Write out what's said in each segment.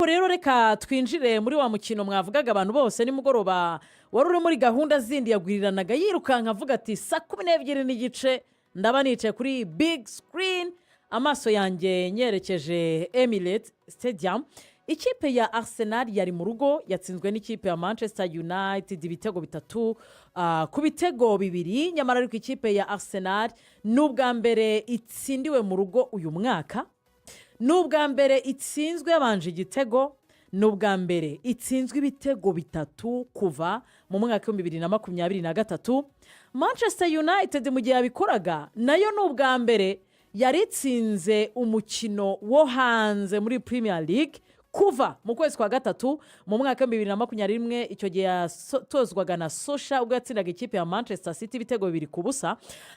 rero reka twinjire muri wa mukino mwavugaga abantu bose nimugoroba wari uri muri gahunda zindi yagwiriranaga yirukanka avuga ati saa 12:30 ndaba nicaye kuri big screen amaso yanjye nyerekeje Emirates Stadium. Ikipe ya Arsenal yari mu rugo yatsinzwe n'ikipe ya Manchester United ibitego bitatu ku bitego bibiri. Nyamara ariko ikipe ya Arsenal n'ubwa mbere itsindiwe mu rugo uyu mwaka, n'ubwa mbere itsinzwe yabanje igitego, n'ubwa mbere itsinzwe ibitego bitatu kuva mu mwaka wa 2023. Manchester United mu gihe yabikoraga nayo n'ubwa mbere yari itsinze umukino wo hanze muri Premier League kuva mu kwezi kwa gatatu mu mwaka wa 2021. Icyo gihe yatozwaga na Solskjaer ubwo yatsindaga ikipe ya Manchester City ibitego 2-0.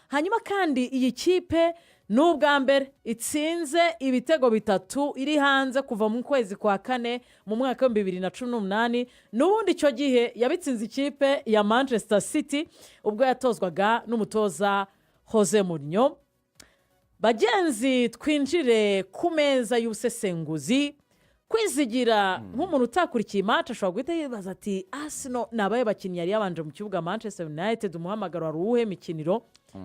Hanyuma kandi iyi kipe n'ubwa mbere itsinze ibitego bitatu iri hanze kuva mu kwezi kwa kane mu mwaka wa 2018. N'ubundi icyo gihe yabitsinze ikipe ya Manchester City ubwo yatozwaga n'umutoza Jose Mourinho. Bagenzi, twinjire ku meza y'ubusesenguzi. Kwizigira nk'umuntu utakurikiye match ashobora guhita yibaza ati Arsenal nabaye bakinnyi yari yabanje mu kibuga Manchester United, umuhamagaro wari uwuhe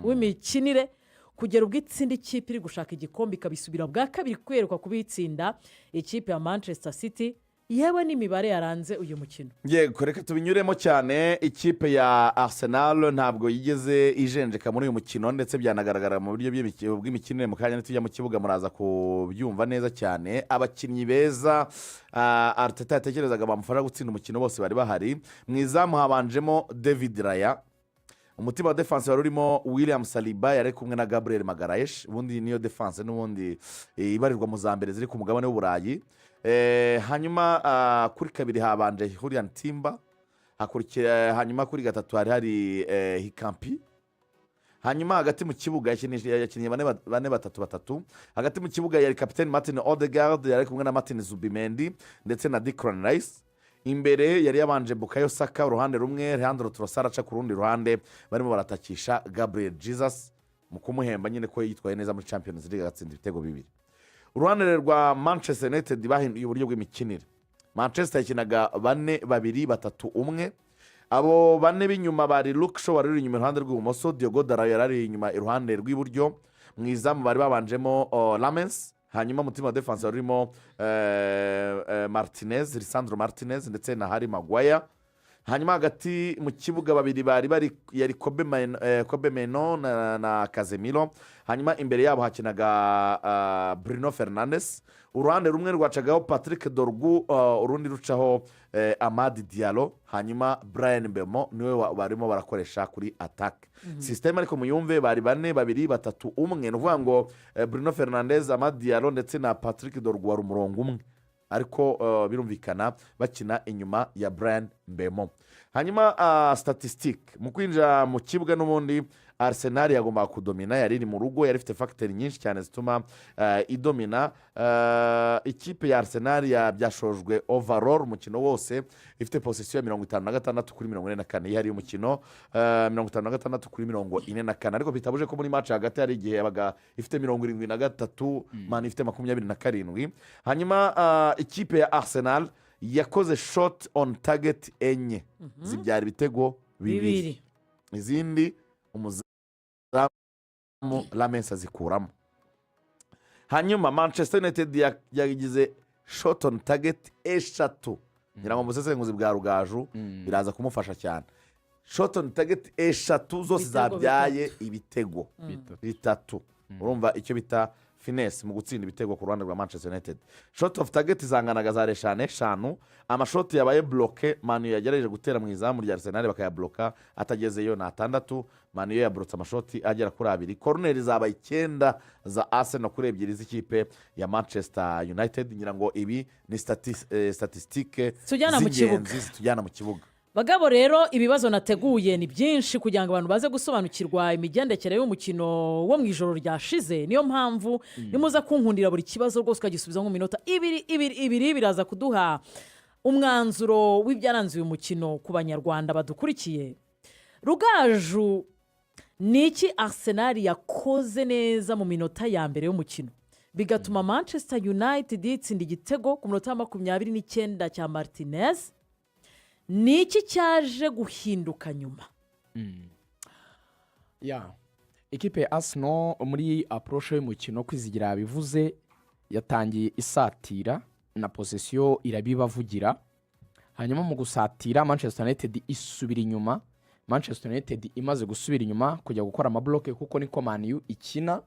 w'imikinire kugera ubwo itsinda ikipe iri gushaka igikombe ikabisubira bwa kabiri kwerekwa kubitsinda ikipe ya Manchester City, yewe n'imibare yaranze uyu mukino. Yego, reka tubinyuremo cyane. Ikipe ya Arsenal ntabwo yigeze ijenjeka muri uyu mukino, ndetse byanagaragara mu buryo bw'imikinire. Mu kanya tujya mu kibuga muraza kubyumva neza cyane. Abakinnyi beza Arteta yatekerezaga bamufasha gutsinda umukino bose bari bahari. Mu izamu habanjemo David Raya, umutima wa defense wari urimo William Saliba yari kumwe na Gabriel Magalhaes. Ubundi niyo defense n'ubundi ibarirwa mu za mbere ziri ku mugabane w'Uburayi. Hanyuma kuri kabiri habanje Julian Timber, hanyuma kuri gatatu hari Hikampi. Hanyuma hagati mu kibuga yakinnye 4-3-3. Hagati mu kibuga yari kapiteni Martin Odegaard yari kumwe na Martin Zubimendi ndetse na Declan Rice. Imbere yari yabanje Bukayo Saka uruhande rumwe, Leandro Trossard aca ku rundi ruhande, barimo baratakisha Gabriel Jesus mu kumuhemba nyine ko yitwaye neza muri Champions League agatsinda ibitego bibiri. Uruhande rwa Manchester United bahinduye uburyo bw'imikinire. Manchester yakinaga 4-2-3-1. Abo bane b'inyuma bari Luke Shaw wari inyuma iruhande rw'ibumoso, Diogo Dalot yari inyuma iruhande rw'iburyo. Mu izamu bari babanjemo Lamens, hanyuma mutima wa defense warimo Martinez, Lisandro Martinez ndetse na Harry Maguire. Hanyuma hagati mu kibuga babiri bari yari Kobe Meno na Casemiro. Hanyuma imbere yabo hakinaga Bruno Fernandes. Uruhande rumwe rwacagaho Patrick Dorgu, urundi rucaho Amad Diallo. Hanyuma Brian Mbemo niwe barimo barakoresha kuri attack. System ariko muyumve bari 4-2-3-1. Ni ukuvuga ngo Bruno Fernandes, Amad Diallo ndetse na Patrick Dorgu wari umurongo umwe, ariko birumvikana bakina inyuma ya Brian Mbemo. Hanyuma statistique mu kwinjira mu kibuga n'ubundi Arsenal yagomba kudomina, yari iri mu rugo, yari ifite factor nyinshi cyane zituma idomina. Ikipe ya Arsenal byashojwe overall umukino wose ifite possession ya 56-44. Yari umukino 56-44, ariko bitabuje ko muri match hagati hari igihe yabaga ifite 73, Man ifite 27. Hanyuma ikipe ya Arsenal yakoze shot on target enye zibyara ibitego bibiri, izindi umuzamu Lamens azikuramo. Hanyuma Manchester United yagize shot on target eshatu. Ngira ngo musesenguzi bwa rugaju biraza kumufasha cyane. Shot on target eshatu zose zabyaye ibitego bitatu. Urumva icyo bita finesse mu gutsinda ibitego ku ruhande rwa Manchester United. Shot of target zanganaga za 5. Amashoti yabaye bloqué, Man yagerageje gutera mu izamu rya Arsenal bakayabloka, atagezeyo na 6. Man yabrotse amashoti agera kuri 2. Corner zabaye 9 za Arsenal kuri 2 z'ikipe ya Manchester United. Ngira ngo ibi ni statistique tujyana mu kibuga. Bagabo rero ibibazo nateguye ni byinshi kugira ngo abantu baze gusobanukirwa imigendekere y'umukino wo mu ijoro ryashize. Niyo mpamvu nimuza kunkundira buri kibazo rwose ukagisubiza mu minota ibiri biraza kuduha umwanzuro w'ibyaranze uyu mukino ku banyarwanda badukurikiye. Rugaju, niki Arsenal yakoze neza mu minota ya mbere y'umukino bigatuma Manchester United itsinda igitego ku munota wa 29 cya Martinez. Ni iki cyaje guhinduka nyuma? ikipe ya Arsenal muri approche y'umukino kwizigira bivuze yatangiye isatira na possession irabibavugira, hanyuma mu gusatira Manchester United isubira inyuma. Manchester United imaze gusubira inyuma kujya gukora amabloke kuko niko Man U ikina.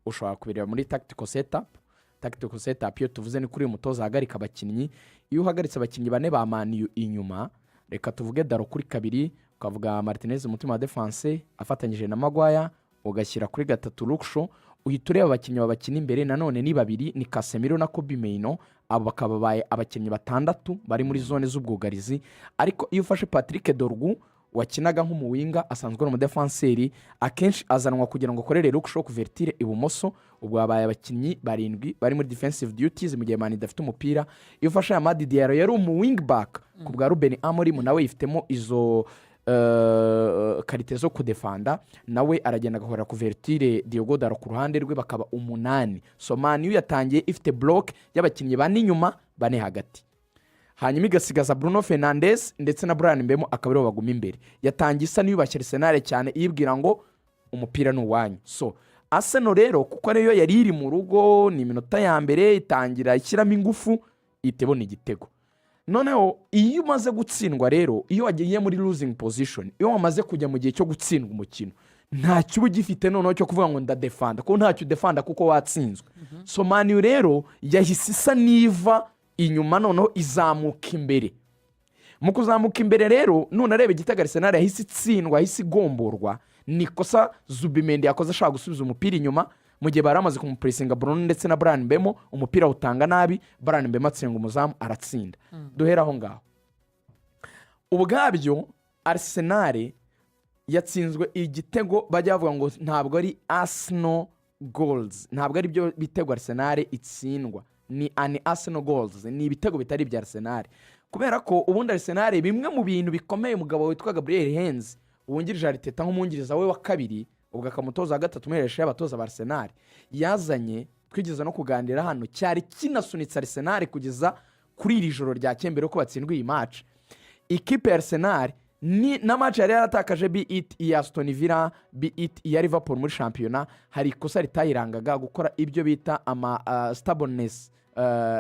Ushobora kubireba muri tactical setup iyo tuvuze ni kuri uyu mutoza ahagarika abakinnyi. Iyo uhagaritse abakinnyi bane ba Man U inyuma, reka tuvuge Daro kuri kabiri, ukavuga Martinez umutima wa defense afatanyije na Maguire, ugashyira kuri gatatu Luke Shaw, uhita ureba abakinnyi babakina imbere nanone ni babiri, ni Casemiro na Kobe Mainoo. Abo bakaba baye abakinnyi batandatu bari muri zone z'ubwugarizi. Ariko iyo ufashe Patrick Dorgu wakinaga nk'umuwinga asanzwe n'umudefenseri, akenshi azanwa kugira ngo akorere Luke Shaw kuvertire ibumoso. Ubwo babaye abakinnyi barindwi bari muri defensive duties mu gihe Man idafite umupira. Iyo ufashe Amadi Diallo yari umuwing back ku bwa Ruben Amorim, nawe yifitemo izo karite zo kudefanda, nawe aragenda agahora kuvertire Diogo Daro ku ruhande rwe, bakaba 8. So Man U yatangiye ifite block y'abakinnyi bane inyuma bane hagati, hanyuma igasigaza Bruno Fernandes ndetse na Bryan Mbeumo akaba aribo baguma imbere. Yatangiye isa n'iyubashye Arsenal cyane iyibwira ngo umupira ni uwanyu. So Arsenal rero kuko ariyo yari iri mu rugo, ni iminota ya mbere itangira ishyiramo ingufu itebona igitego. Noneho iyo umaze gutsindwa rero, iyo wagiye muri losing position, iyo wamaze kujya mu gihe cyo gutsindwa umukino, nta kibu gifite noneho cyo kuvuga ngo ndadefanda, kuko ntacyo defanda kuko watsinzwe. So Man U rero yahise isa niva inyuma noneho izamuka imbere. Mu kuzamuka imbere rero none areba igitego Arsenal yahise itsindwa, yahise igomborwa, nikosa Zubimendi yakoze ashaka gusubiza umupira inyuma mu gihe baramaze kumupressinga Bruno ndetse na Bryan Mbeumo, umupira utanga nabi, Bryan Mbeumo atsinga umuzamu aratsinda. Duhera aho ngaho. Ubwabyo Arsenal yatsinzwe igitego bajya bavuga ngo ntabwo ari Arsenal goals, ntabwo ari byo bitego Arsenal itsindwa, ni Arsenal goals, ni ibitego bitari bya Arsenal. Kubera ko ubundi Arsenal bimwe mu bintu bikomeye umugabo witwa Gabriel Heinze wungirije Arteta nk'umwungiriza we wa kabiri, ubwo akamutoza gatatu muheresha y'abatoza ba Arsenal yazanye, twigeze no kuganira hano, cyari kinasunitse Arsenal kugeza kuri iri joro rya kembere ko batsindwa iyi match. Ikipe ya Arsenal ni na match yari yaratakaje be it iya Aston Villa, be it iya Liverpool muri shampiyona, hari ikosa ritayirangaga gukora ibyo bita ama stubbornness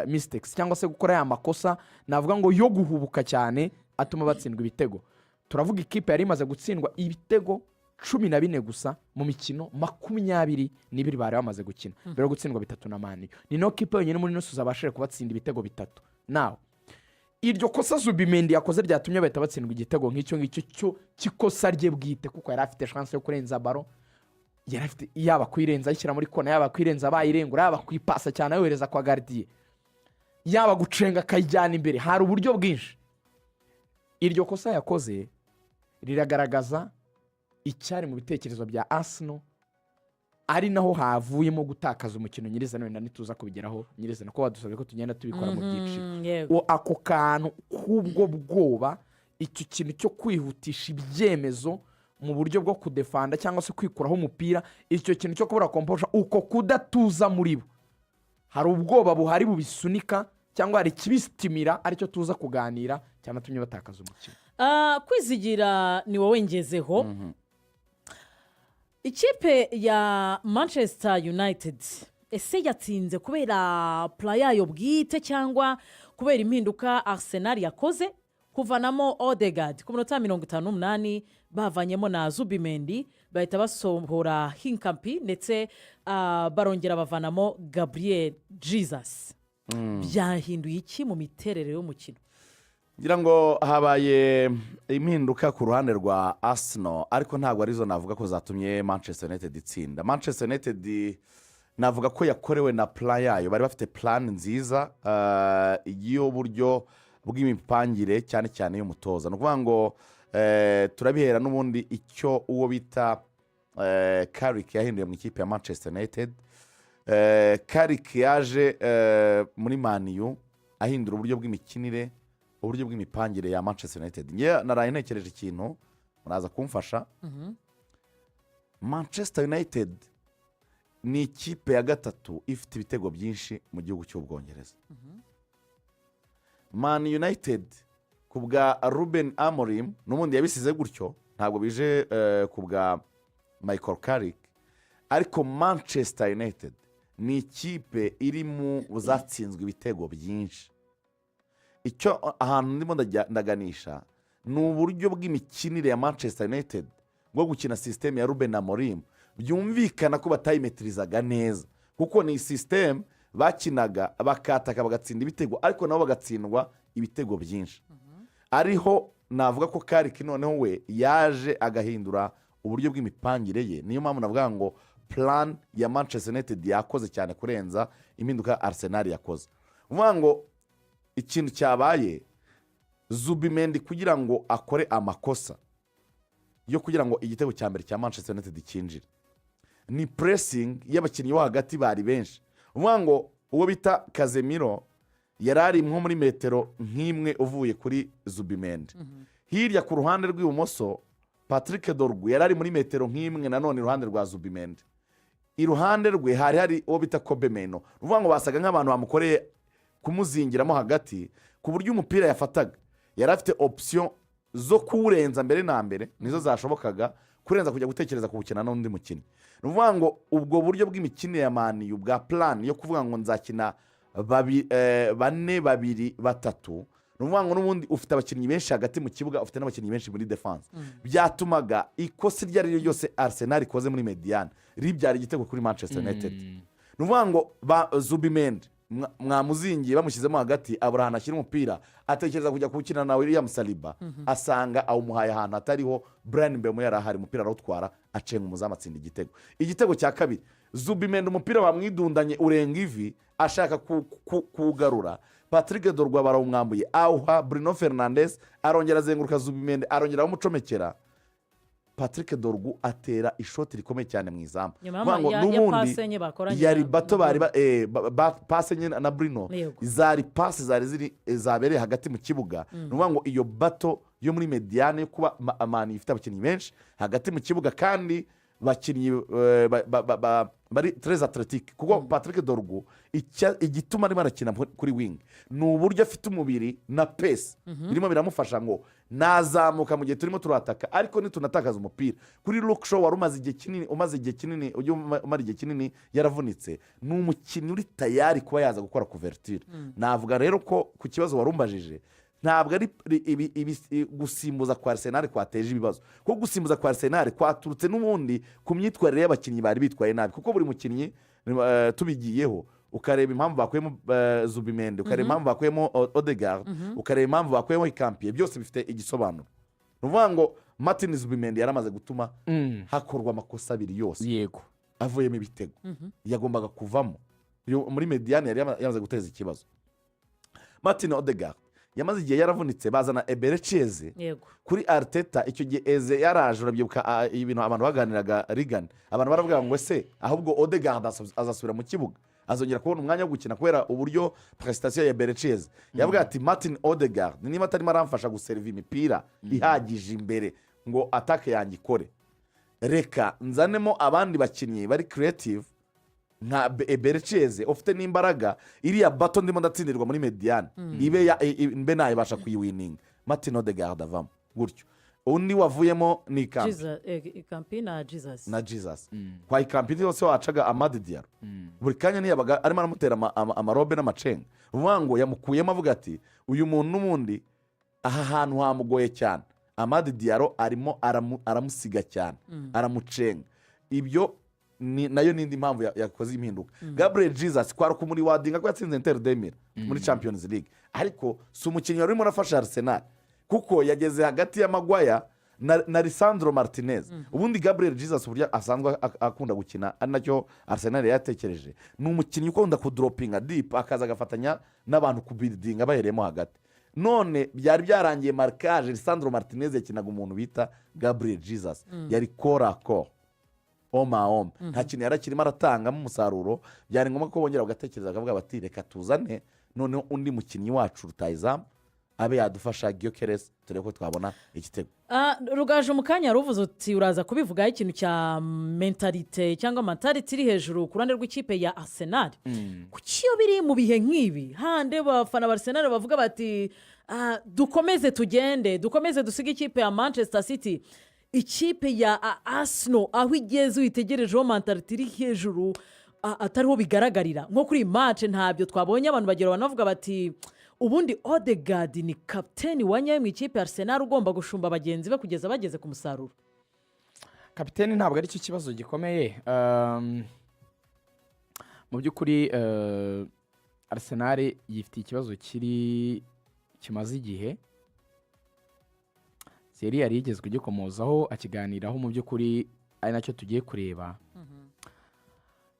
mistakes, cyangwa se gukora ya makosa navuga ngo yo guhubuka cyane atuma batsindwa ibitego. Turavuga ikipe yari imaze gutsindwa ibitego 14 gusa mu mikino 22 bari bamaze gukina, bero gutsindwa 3 na Man U. Ni no kipe yonyine muri nusu zabashije kubatsinda ibitego 3. Now iryo kosa Zubimendi yakoze ryatumye bahita batsindwa igitego nk'icyo cyo kikosa rye bwite, kuko yari afite chance yo kurenza baro, yari afite yaba kwirenza ishyira muri kona, yaba kwirenza bayirengura, yaba kwipasa cyane yohereza kwa gardien, yaba gucenga kayijyana imbere. Hari uburyo bwinshi. Iryo kosa yakoze riragaragaza icyari mu bitekerezo bya Arsenal, ari naho havuyemo gutakaza umukino nyirizina. Wenda nituza kubigeraho nyirizina ko wadusabye ko tugenda tubikora mu byiciro. Ako kantu k'ubwo bwoba, icyo kintu cyo kwihutisha ibyemezo mu buryo bwo kudefanda cyangwa se kwikuraho umupira, icyo kintu cyo kubura composure, uko kudatuza muri bo, hari ubwoba buhari bubisunika cyangwa hari kibisitimira, aricyo tuza kuganira cyanatumye batakaza umukino. Kwizigira ni wowe ngezeho. Ikipe ya Manchester United ese yatsinze kubera play yayo bwite cyangwa kubera impinduka Arsenal yakoze kuvanamo Odegaard ku minota 58 bavanyemo na Zubimendi, bahita basohora Hinkampi ndetse barongera bavanamo Gabriel Jesus. Byahinduye iki mu miterere y'umukino? ngira ngo habaye impinduka ku ruhande rwa Arsenal, ariko ntabwo arizo navuga ko zatumye Manchester United itsinda. Manchester United navuga ko yakorewe na plan yayo, bari bafite plan nziza y'uburyo bw'imipangire cyane cyane y'umutoza. No kuvuga ngo turabihera n'ubundi icyo uwo bita Carrick yahinduye mu ikipe ya Manchester United. Carrick yaje muri Man U ahindura uburyo bw'imikinire, uburyo bw'imipangire ya Manchester United. Nge naraye ntekereje ikintu muraza kumfasha. Manchester United ni ikipe ya gatatu ifite ibitego byinshi mu gihugu cy'ubwongereza. Man United ku bwa Ruben Amorim n'ubundi yabisize gutyo, ntabwo bije ku bwa Michael Carrick, ariko Manchester United ni ikipe iri mu zatsinzwe ibitego byinshi. Icyo ahantu ndimo ndaganisha ni uburyo bw'imikinire ya Manchester United bwo gukina sisiteme ya Ruben Amorim, byumvikana ko batayimetirizaga neza, kuko ni sisiteme bakinaga bakataka bagatsinda ibitego, ariko nabo bagatsindwa ibitego byinshi. Ariho navuga ko Carrick noneho we yaje agahindura uburyo bw'imipangire ye. Niyo mpamvu navuga ngo plan ya Manchester United yakoze cyane kurenza impinduka Arsenal yakoze. Uvuga ngo ikintu cyabaye, Zubimendi kugira ngo akore amakosa yo kugira ngo igitego cya mbere cya Manchester United kinjire, ni pressing y'abakinnyi bo hagati bari benshi. Uvuga ngo uwo bita Casemiro yarari nko muri metero nk'imwe uvuye kuri Zubimendi. Hirya ku ruhande rw'ibumoso Patrick Dorgu yarari muri metero nk'imwe nanone iruhande rwa Zubimendi. Iruhande rwe hari uwo bita Kobe Meno. Uvuga ngo basaga nk'abantu bamukoreye kumuzingiramo hagati, ku buryo umupira yafataga yari afite option zo kuwurenza mbere na mbere, nizo zashobokaga kurenza kujya gutekereza ku gukina n'undi mukinnyi. Ni ukuvuga ngo ubwo buryo bw'imikino ya maniyu bwa plan yo kuvuga ngo nzakina 4 2 3, ni ukuvuga ngo n'ubundi ufite abakinnyi benshi hagati mu kibuga, ufite n'abakinnyi benshi muri defense, byatumaga ikosa iryo ari ryo ryose Arsenal ikoze muri mediane ribyara igitego kuri Manchester United. Ni ukuvuga ngo Zubimendi mwamuzingiye bamushyizemo hagati, abura ahantu ashyira umupira, atekereza kujya kuwukina na William Saliba, asanga awumuhaye ahantu hatariho. Bryan Mbeumo yari ahari, umupira arawutwara, acenga umuzamu, atsinda igitego cya kabiri. Zubimendi umupira bamwidundanye urenga ivi, ashaka kuwugarura, Patrick Dorgu barawumwambuye, awuha Bruno Fernandes, arongera azenguruka Zubimendi, arongera amucomekera. Patrick Dorgu atera ishoti rikomeye cyane mu izamu. N'ubundi yari bato bari pase nye na Bruno, zari pase zari ziri zabereye hagati mu kibuga. Ni ukuvuga ngo iyo bato yo muri mediane yo kuba amani ifite abakinnyi benshi hagati mu kibuga, kandi bakinnyi bari très athletic, kuko Patrick Dorgu igituma arimo arakina kuri wing ni uburyo afite umubiri na pace birimo biramufasha ngo nazamuka mu gihe turimo turataka, ariko nitunatakaza umupira. Kuri Luke Shaw wari umaze igihe kinini umara igihe kinini yaravunitse, ni umukinnyi uri tayari kuba yaza gukora couverture. Navuga rero ko ku kibazo warumbajije, ntabwo ari gusimbuza kwa Arsenal kwateje ibibazo, kuko gusimbuza kwa Arsenal kwaturutse n'ubundi ku myitwarire y'abakinnyi bari bitwaye nabi, kuko buri mukinnyi tubigiyeho ukareba impamvu bakuyemo Zubimendi, ukareba impamvu bakuyemo Odegaard, ukareba impamvu bakuyemo Ikampiye, byose bifite igisobanuro. Ni ukuvuga ngo Martin Zubimendi yaramaze gutuma hakorwa amakosa abiri yose, yego avuyemo ibitego, yagombaga kuvamo. Muri mediane yari yamaze guteza ikibazo. Martin Odegaard yamaze igihe yaravunitse, bazana Eberechieze kuri Arteta. Icyo gihe Eze yaraje, urabyibuka ibintu abantu baganiraga Rigani, abantu baravuga ngo ese ahubwo Odegaard azasubira mu kibuga, azongera kubona umwanya wo gukina kubera uburyo prestation ya Eberechieze. yavuga ati Martin Odegaard niba atarimo aramfasha guseriva imipira ihagije imbere ngo atake yanjye ikore, reka nzanemo abandi bakinnyi bari creative nka Eberechieze ufite n'imbaraga, iriya bato ndimo ndatsindirwa muri mediane mbe nayibasha kuyiwininga. Martin Odegaard avamo gutyo. Undi wavuyemo ni Ikampi na Jesus. Kwa Ikampi yose wacaga Amad Diallo, buri kanya niyabaga arimo aramutera amarobe n'amacenga. Uvuga ngo yamukuyemo avuga ati uyu muntu n'ubundi aha hantu hamugoye cyane. Amad Diallo arimo aramusiga cyane, aramucenga. Ibyo nayo nindi mpamvu yakoze impinduka. Gabriel Jesus kwari kumuri wadinga ko yatsinze Inter de Milan muri Champions League, ariko si umukinnyi wari urimo arafasha Arsenal, kuko yageze hagati ya Maguire na Lisandro Martinez. Ubundi Gabriel Jesus burya asanzwe akunda gukina, ari nacyo Arsenal yatekereje, ni umukinnyi ukunda kudropinga deep, akaza agafatanya n'abantu kubuildinga bahereyemo hagati. None byari byarangiye marquage, Lisandro Martinez yakinaga umuntu bita Gabriel Jesus, yari corps oma nta kintu yarakirimo aratangamo umusaruro. Byari ngombwa ko bongera bagatekereza bakavuga bati reka tuzane noneho undi mukinnyi wacu rutayizamu abe yadufasha Gyökeres turebe ko twabona igitego. Rugaje mu kanya ruvuze uti uraza kubivugaho ikintu cya mentalite cyangwa mentalite iri hejuru ku ruhande rw'ikipe ya Arsenal. Kuki iyo biri mu bihe nk'ibi hande abafana ba Arsenal bavuga bati dukomeze tugende dukomeze dusige ikipe ya Manchester City, ikipe ya Arsenal aho igeze uyitegerejeho mentalite iri hejuru atariho bigaragarira nko kuri match ntabyo twabonye. Abantu bagera banavuga bati ubundi Odegaard ni kapiteni wa nyayo mu ikipe ya Arsenal ugomba gushumba bagenzi be kugeza bageze ku musaruro. kapiteni ntabwo ari cyo kibazo gikomeye. Mu by'ukuri Arsenal yifitiye ikibazo kimaze igihe. Thierry yari yigeze kugikomozaho akiganiraho, mu by'ukuri ari nacyo tugiye kureba.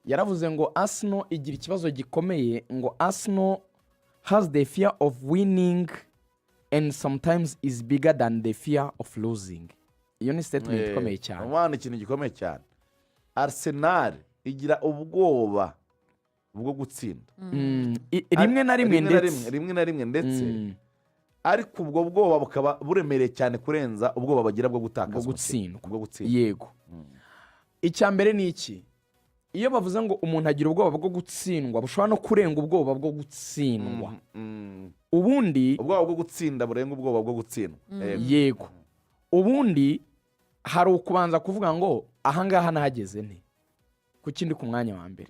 Yaravuze ngo Arsenal igira ikibazo gikomeye, ngo Arsenal has the fear of winning and sometimes is bigger than the fear of losing. Iyo ni statement ikomeye cyane. Umwana ikintu gikomeye cyane. Arsenal igira ubwoba bwo gutsinda. Rimwe na rimwe ndetse ariko ubwo bwoba bukaba buremereye cyane kurenza ubwoba bagira bwo gutakaza bwo gutsindwa. Yego. Icya mbere ni iki? Iyo bavuze ngo umuntu agira ubwoba bwo gutsindwa, bushobora no kurenga ubwoba bwo gutsindwa. Ubundi ubwoba bwo gutsinda burenga ubwoba bwo gutsindwa. Yego. Ubundi hari ukubanza kuvuga ngo ahangaha nahageze nte, kuki ndi ku mwanya wa mbere.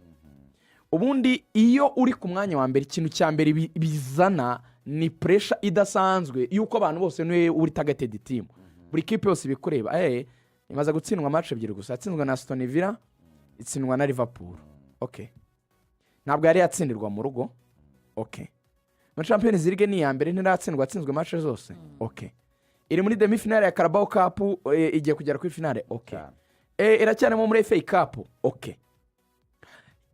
Ubundi iyo uri ku mwanya wa mbere, ikintu cya mbere bizana ni pressure idasanzwe yuko abantu bose niwe uri targeted team. Buri kipe yose bikureba imaze gutsindwa match ebyiri gusa. Yatsinzwe na Aston Villa, itsindwa na Liverpool. Okay. Ntabwo yari yatsindirwa mu rugo. Okay. Mu Champions League ni ya mbere ntiratsindwa, atsinzwe match zose. Okay. Iri muri demi finale ya Carabao Cup, igiye kugera kuri finale. Okay. Iracyarimo muri FA Cup. Okay.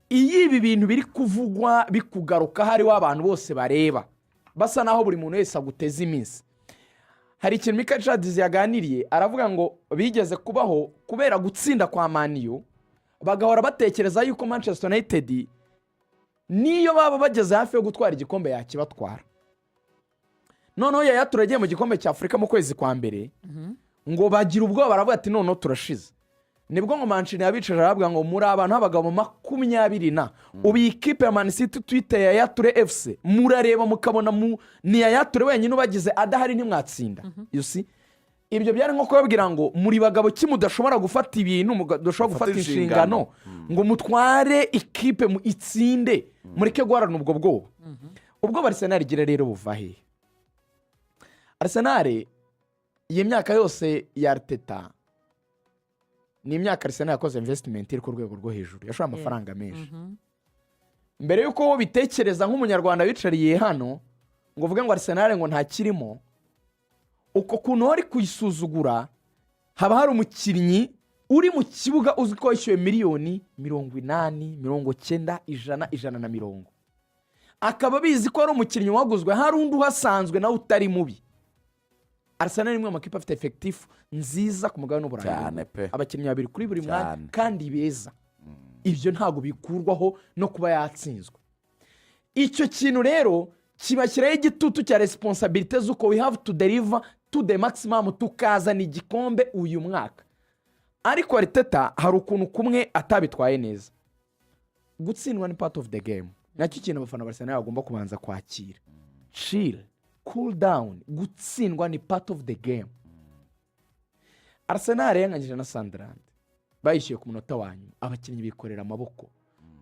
Ibi bintu biri kuvugwa bikugaruka hariho abantu bose bareba basa naho buri muntu wese aguteza iminsi. Hari ikintu Michael Chadis yaganiriye, aravuga ngo bigeze kubaho kubera gutsinda kwa Man U bagahora batekereza yuko Manchester United niyo baba bageze hafi yo gutwara igikombe yakibatwara. Noneho yaturagiye mu gikombe cya Afurika mu kwezi kwa mbere ngo bagira ubwoba, baravuga ati noneho turashize. Nibwo ngo Manchester yabicaje aravuga ngo muri abantu abagabo 20 ubu ikipe ya Man City Twitter ya Yature FC murareba mukabona ni ya Yature wenyine ubagize adahari ntimwatsinda. You see, ibyo byari nko kubabwira ngo muri bagabo kimudashobora gufata ibintu, mudashobora gufata inshingano ngo mutware ikipe mu itsinde, mureke guharana ubwo bwoba. Ubwo Arsenal igira rero buva he? Arsenal iyi myaka yose ya Arteta ni imyaka Arsenal yakoze investment iri ku rwego rwo hejuru, yashoye amafaranga menshi. Mbere yuko bitekereza nk'umunyarwanda wicariye hano ngo uvuge ngo Arsenal ngo nta kirimo, uko kuntu ari kuyisuzugura, haba hari umukinnyi uri mu kibuga uzi ko yishyuye miliyoni 80, 90, 100, akaba bizi ko ari umukinnyi waguzwe hari undi uhasanzwe nawe utari mubi. Arsenal ni imwe mu makipe afite effective nziza ku mugabane w'Uburayi, abakinnyi babiri kuri buri mwanya kandi beza. Ibyo ntago bikurwaho no kuba yatsinzwe. Icyo kintu rero kibashyiraho igitutu cya responsibility z'uko we have to deliver to the maximum tukazana igikombe uyu mwaka. Ariko Arteta hari ukuntu kumwe atabitwaye neza. Gutsindwa ni part of the game. Nacyo kintu abafana ba Arsenal bagomba kubanza kwakira. Chill, cool down. Gutsindwa ni part of the game. Arsenal yanganyije na Sunderland, bayishyuye ku munota wanyu, abakinnyi bikorera amaboko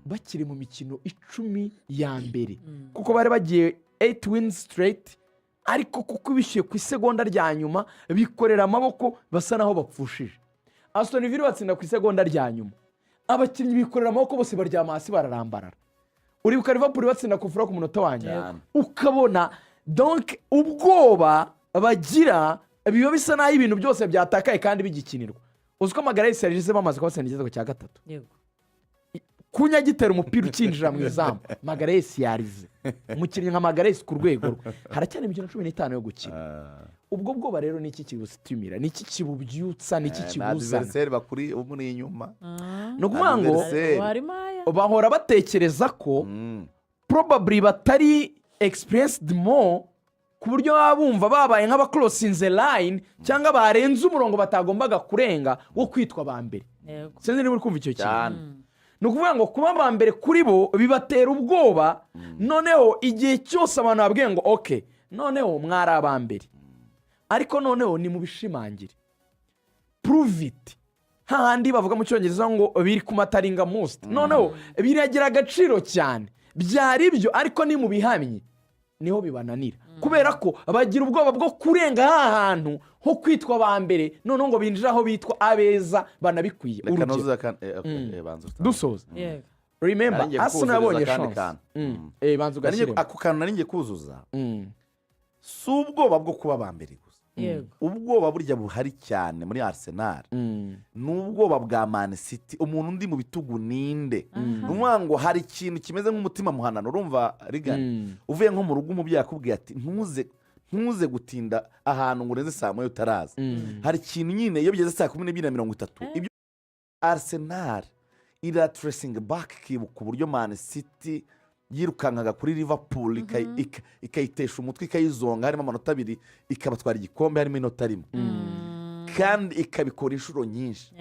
bakiri mu mikino 10 ya mbere kuko bari bagiye 8 wins straight, ariko kuko bishyuye ku isegonda rya nyuma bikorera amaboko basa naho bapfushije. Aston Villa batsinda ku isegonda rya nyuma, abakinnyi bikorera amaboko bose baryama hasi bararambarara. Uribuka Liverpool batsinda kufura ku munota wanyu, ukabona donc ubwoba bagira biba bisa naho ibintu byose byatakaye kandi bigikinirwa. Uziko Magalhaes yarize bamaze kubatsinda igitego cya gatatu. Yego. Kunyagitera umupira ukinjira mu izamu, Magalhaes yarize. Umukinnyi nka Magalhaes ku rwego haracyane imikino 15 yo gukina. Ubwo bwoba rero ni iki kibusitumira, ni iki kibubyutsa, ni iki kibuzana. Adversaire bakuri umuri inyuma. No kuvuga ngo bahora batekereza ko probably batari experienced more ku buryo baba bumva babaye nk'abakorosinze line cyangwa barenze umurongo batagombaga kurenga wo kwitwa aba mbere. Yego. sinzi niba uri kumva icyo kintu. cyane ni ukuvuga ngo kuba aba mbere kuri bo bibatera ubwoba. noneho igihe cyose abantu babwiye ngo oke noneho mwari aba mbere ariko noneho ni mu bishimangire prove it hahandi bavuga mu cyongereza ngo biri ku mataringa most. noneho biragira agaciro cyane byari byo ariko ni mu bihamye niho bibananira kubera ko bagira ubwoba bwo kurenga hantu ho kwitwa ba mbere noneho ngo binjire aho bitwa abeza banabikwiye. reka urugero noza banza dusoza Yego. remember Nari ngiye Arsenal yabonye kuzuza akandi chance. banza ugashyiremo ako kantu nari ngiye kuzuza si ubwoba bwo kuba ba mbere gusa Yego. ubwoba burya buhari cyane muri Arsenal ni ubwoba bwa Man City umuntu undi mu bitugu ninde ni ukuvuga ngo hari ikintu kimeze nk'umutima muhanano urumva rigana uvuye nko mu rugo umubyeyi akubwiye ati ntuze gutinda ahantu ngo urenze saa moya utaraza hari ikintu nyine iyo bigeze saa 12:30 ibyo Arsenal iratracinga back ikibuka uburyo Man City yirukankaga kuri Liverpool ikayitesha umutwe ikayizonga harimo amanota 2 ikabatwara igikombe harimo inota 1 kandi ikabikora inshuro nyinshi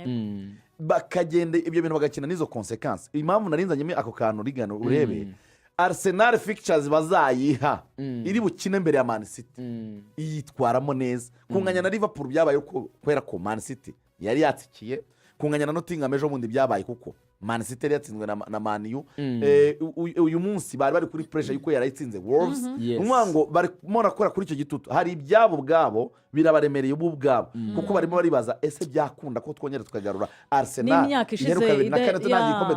bakagenda ibyo bintu bagakina n'izo consequences. Impamvu narinzanyemo ako kantu rigano urebe Arsenal fixtures bazayiha iri bukine mbere ya Man City yitwaramo neza kunganya na Liverpool byabaye kwera ko Man City yari yatsikiye kunganya na Nottingham ejo bundi byabaye kuko Man City yari yatsinzwe na Man U. uyu munsi bari kuri pressure yuko yarayitsinze Wolves ngo barimo nakora kuri icyo gitutu hari ibyabo bwabo birabaremereye ubu bwabo kuko barimo baribaza ese byakunda ko twongera tukagarura Arsenal n'imyaka ishize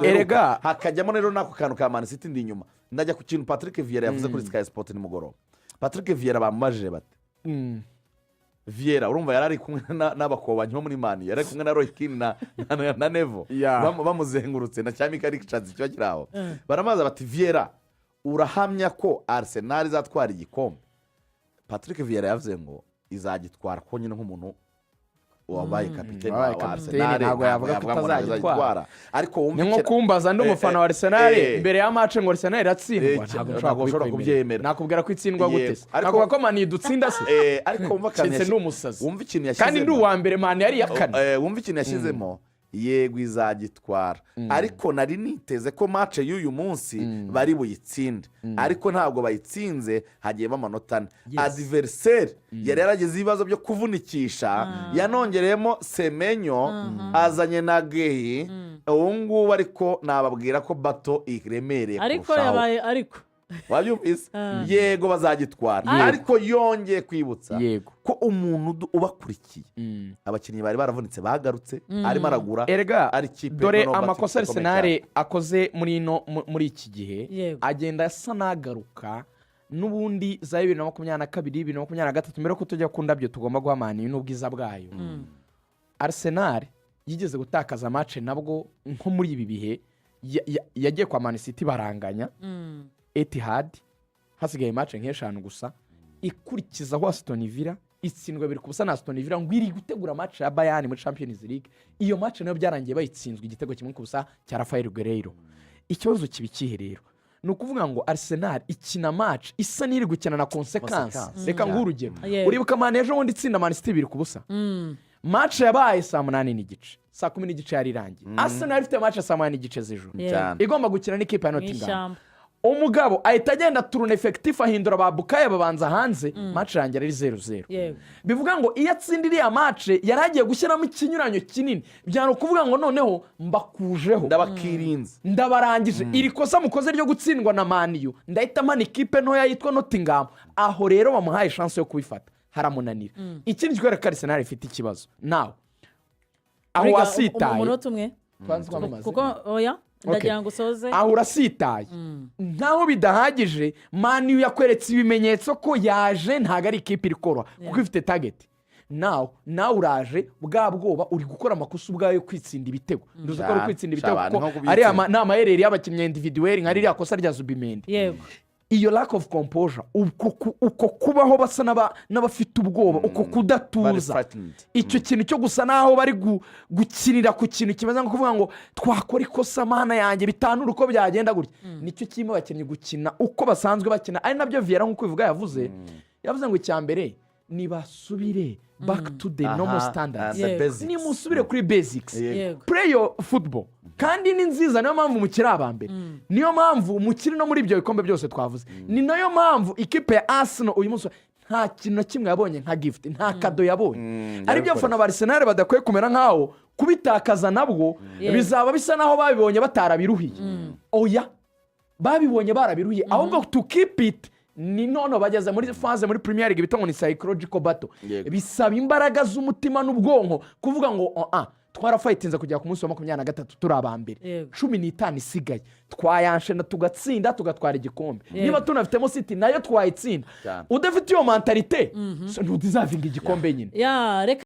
erega hakajyamo rero nako kantu ka Man City ndi inyuma ndajya ku kintu Patrick Vieira yavuze kuri Sky Sport nimugoroba. Patrick Vieira bamubajije bati Vieira urumva yarari kumwe n'abakobanyi bo muri Mani yari kumwe na Roy Keane na Nevo bamuzengurutse na Cyami Richards cyo kiraho baramaza bati Vieira urahamya ko Arsenal izatwara igikombe. Patrick Vieira yavuze ngo izagitwara ko nyine nk'umuntu wabaye kapiteni wa Arsenal ntabwo yavuga ko atazagitwara ariko wumva ni nko kumbaza ndi umufana wa Arsenal imbere ya match ngo Arsenal iratsindwa ntabwo ushobora kubyemera nakubwira ko itsindwa gute se nakubwira ko Man idutsinda se ariko wumva wumva ikintu yashyizemo kandi ndi uwa mbere Man yari yakane wumva ikintu yashyizemo yego izagitwara ariko nari niteze ko match y'uyu munsi bari buyitsinde ariko ntabwo bayitsinze hagiyemo amanota 4 adversaire yari yarageze ibibazo byo kuvunikisha yanongereyemo Semenyo azanye na Gehi ubu ngubu ariko nababwira ko bato iremereye ariko yabaye ariko wabyumvise yego bazagitwara ariko yongeye kwibutsa ko umuntu ubakurikiye abakinnyi bari baravunitse bagarutse arimo aragura ari kipe dore amakosa Arsenal akoze muri iki gihe agenda asa nagaruka n'ubundi za 2022 2023 mbere ko tujya ku ndabyo tugomba guhamana n'ubwiza bwayo. Arsenal yigeze gutakaza match nabwo nko muri ibi bihe yagiye kwa Man City baranganya Etihad hasigaye match nk'eshanu gusa ikurikizaho Aston Villa itsindwa 2-0 na Aston Villa ngo iri gutegura match ya Bayern muri Champions League. Iyo match nayo byarangiye bayitsinzwe igitego kimwe kubusa cya Rafael Guerreiro. Ikibazo kibikihe rero ni ukuvuga ngo Arsenal ikina match isa n'iri gukina na consequence. Reka ngurugero uribuka Man ejo bundi itsinda Man City 2-0 match yabaye saa 8:30 saa 10:30 yari irangiye. Arsenal ifite match saa 8:30 z'ijoro igomba gukina n'ikipe ya Nottingham. Umugabo ahita agenda turuna effectif ahindura ba Bukayo babanza hanze match rangira ari 0-0 bivuga ngo iyo atsindiriye match yaragiye gushyiramo ikinyuranyo kinini byano kuvuga ngo noneho mbakujeho ndabakirinze ndabarangije iri kosa mukoze ryo gutsindwa na Man U ndahita man ikipe ntoya yitwa Nottingham aho rero bamuhaye chance yo kubifata haramunanira. Ikindi gikorera ko Arsenal ifite ikibazo nawe aho wasitaye umunota umwe kuko oya ndagira ngo usoze aho urasitaye ntaho bidahagije Man U yakweretse ibimenyetso ko yaje ntago ari ikipe iri korwa kuko ifite target nawe uraje bwa bwoba uri gukora amakosa ubwayo kwitsinda ibitego nduzi ko ari kwitsinda ibitego kuko ari n'amaherere y'abakinnyi individuel nka ririya kosa rya Zubimendi. Yego iyo lack of composure uko kubaho basa n'abafite ubwoba uko kudatuza icyo kintu cyo gusa naho bari gukinira ku kintu kimeze nko kuvuga ngo twakora ikosa mana yanjye bitanura uko byagenda gutya nicyo kimwe bakinnyi gukina uko basanzwe bakina ari nabyo Vieira nk'uko bivuga yavuze yavuze ngo icya mbere nibasubire back to the normal standards, the Yego. basics. nimusubire kuri basics, Yego. play your football. kandi ni nziza, niyo mpamvu mukiri aba mbere, niyo mpamvu mukiri no muri ibyo bikombe byose twavuze, ni nayo mpamvu ikipe ya Arsenal uyu munsi nta kintu na kimwe yabonye nka gift, nta kado yabonye. ari byo abafana ba Arsenal badakwiye kumera nkaho kubitakaza nabwo bizaba bisa naho babibonye batarabiruhiye. Oya, babibonye barabiruhiye, ahubwo to keep it ni none bageze muri phase muri Premier League bita ngo ni psychological battle. Yego. Bisaba imbaraga z'umutima n'ubwonko kuvuga ngo twarafayitinze kujya ku munsi wa 23 turi abambere, Yego. 15 isigaye twayanshena tugatsinda tugatwara igikombe. Yego. Niba tunafitemo City nayo twayitsinda, Cyane. udafite iyo mentalite ntudizavinga igikombe nyine. ya reka